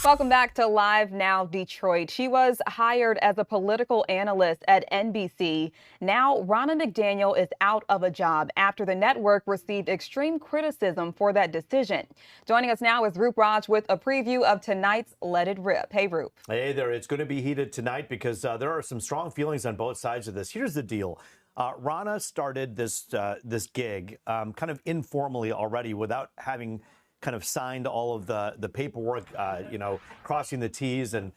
Welcome back to Live Now Detroit. She was hired as a political analyst at NBC. Now, Ronna McDaniel is out of a job after the network received extreme criticism for that decision. Joining us now is Roop Raj with a preview of tonight's Let It Rip. Hey, Roop. Hey there. It's going to be heated tonight because there are some strong feelings on both sides of this. Here's the deal. Ronna started this gig kind of informally already without having kind of signed all of the paperwork, crossing the T's and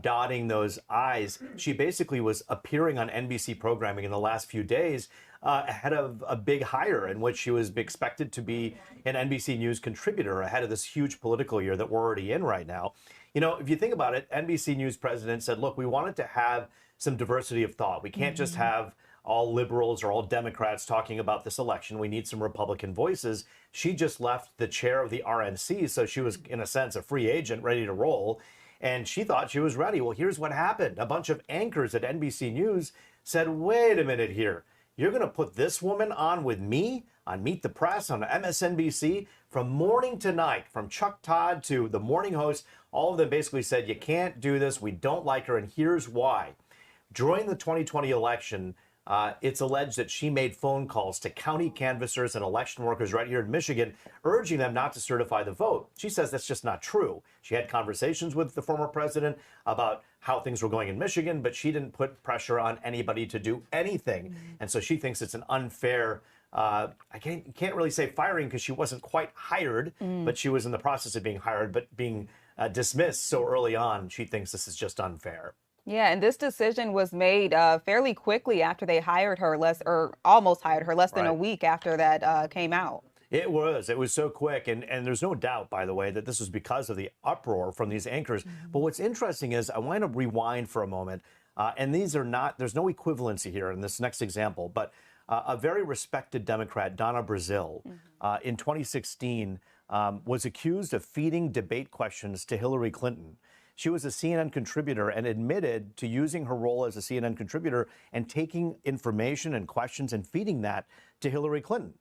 dotting those I's. She basically was appearing on NBC programming in the last few days ahead of a big hire in which she was expected to be an NBC News contributor ahead of this huge political year that we're already in right now. You know, if you think about it, NBC News president said, look, we wanted to have some diversity of thought. We can't just have all liberals or all Democrats talking about this election. We need some Republican voices. She just left the chair of the RNC, so she was, in a sense, a free agent ready to roll. And she thought she was ready. Well, here's what happened. A bunch of anchors at NBC News said, wait a minute here. You're going to put this woman on with me on Meet the Press on MSNBC from morning to night, from Chuck Todd to the morning host. All of them basically said, you can't do this. We don't like her. And here's why. During the 2020 election, it's alleged that she made phone calls to county canvassers and election workers right here in Michigan, urging them not to certify the vote. She says that's just not true. She had conversations with the former president about how things were going in Michigan, but she didn't put pressure on anybody to do anything. And so she thinks it's an unfair, I can't really say firing because she wasn't quite hired, but she was in the process of being hired, but being dismissed so early on. She thinks this is just unfair. Yeah, and this decision was made fairly quickly after they hired her, almost hired her, less than a week after that came out. It was so quick. And there's no doubt, by the way, that this was because of the uproar from these anchors. But what's interesting is I want to rewind for a moment. And these are not, there's no equivalency here in this next example, but a very respected Democrat, Donna Brazile, in 2016 was accused of feeding debate questions to Hillary Clinton. She was a CNN contributor and admitted to using her role as a CNN contributor and taking information and questions and feeding that to Hillary Clinton.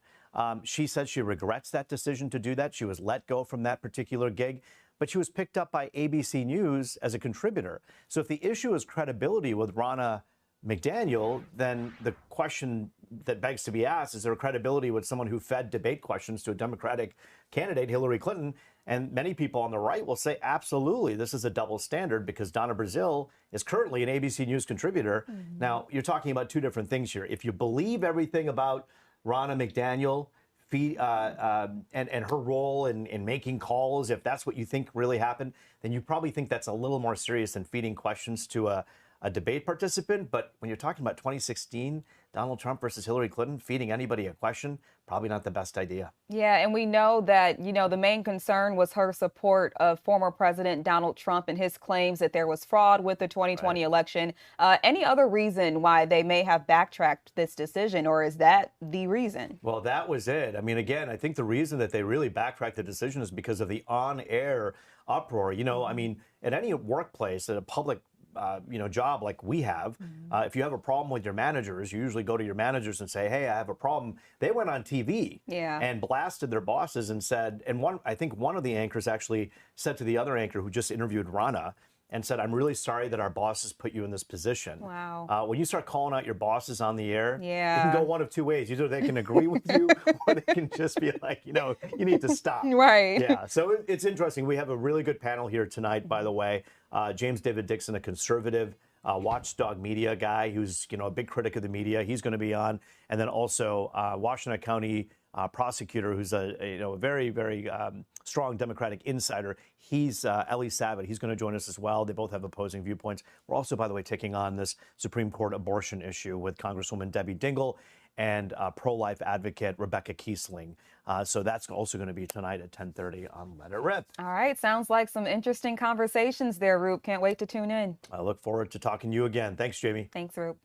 She said she regrets that decision to do that. She was let go from that particular gig, but she was picked up by ABC News as a contributor. So if the issue is credibility with Ronna McDaniel, then the question that begs to be asked, is there credibility with someone who fed debate questions to a Democratic candidate, Hillary Clinton? And many people on the right will say, absolutely, this is a double standard because Donna Brazile is currently an ABC News contributor. Now, you're talking about two different things here. If you believe everything about Ronna McDaniel and her role in making calls, if that's what you think really happened, then you probably think that's a little more serious than feeding questions to a debate participant. But when you're talking about 2016, Donald Trump versus Hillary Clinton, feeding anybody a question, probably not the best idea. Yeah, and we know that, the main concern was her support of former President Donald Trump and his claims that there was fraud with the 2020 election. Any other reason why they may have backtracked this decision, or is that the reason? Well, that was it. I mean, again, I think the reason that they really backtracked the decision is because of the on-air uproar. I mean, at any workplace, at a public job like we have, if you have a problem with your managers, you usually go to your managers and say, hey, I have a problem. They went on TV and blasted their bosses and said, and I think one of the anchors actually said to the other anchor who just interviewed Ronna and said, I'm really sorry that our bosses put you in this position. Wow. When you start calling out your bosses on the air, it Yeah. can go one of two ways. Either they can agree with you or they can just be like, you need to stop. Right. Yeah. So it's interesting. We have a really good panel here tonight, by the way. James David Dixon, a conservative watchdog media guy who's, a big critic of the media. He's going to be on. And then also Washington County prosecutor who's a very, very strong Democratic insider. He's Elie Savit. He's going to join us as well. They both have opposing viewpoints. We're also, by the way, taking on this Supreme Court abortion issue with Congresswoman Debbie Dingell and pro-life advocate Rebecca Kiesling. So that's also going to be tonight at 10:30 on Let It Rip. All right. Sounds like some interesting conversations there, Roop. Can't wait to tune in. I look forward to talking to you again. Thanks, Jamie. Thanks, Roop.